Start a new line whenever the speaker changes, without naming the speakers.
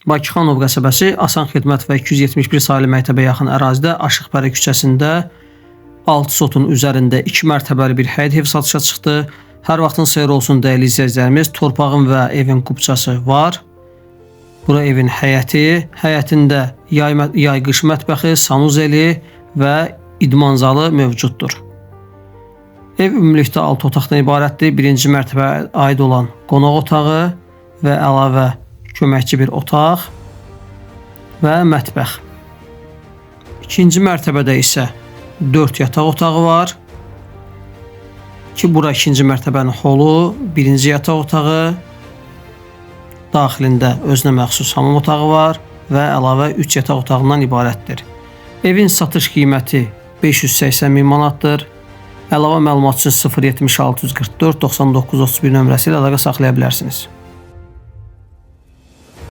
Bakıxanov qəsəbəsi, Asan Xidmət və 271 saylı məktəbə yaxın ərazidə Aşıqpərə küçəsində 6 sotun üzərində 2 mərtəbəli bir həyət evi satışa çıxdı. Hər vaxtın xeyir olsun dəyərli izləyicilərimiz. Torpağın və evin qubçası var. Bura evin həyəti, həyətində yay-qış mətbəxi, sanuzeli və idman zalı mövcuddur. Ev ümumilikdə 6 otaqdan ibarətdir. Birinci mərtəbəyə aid olan qonaq otağı və əlavə köməkçi bir otaq və mətbəx. İkinci mərtəbədə isə 4 yataq otağı var ki, bura ikinci mərtəbənin holu, birinci yataq otağı, daxilində özünə məxsus hamam otağı var və əlavə 3 yataq otağından ibarətdir. Evin satış qiyməti 580 min manatdır. Əlavə məlumat üçün 076 144 99 31 nömrəsi ilə əlaqə saxlaya bilərsiniz.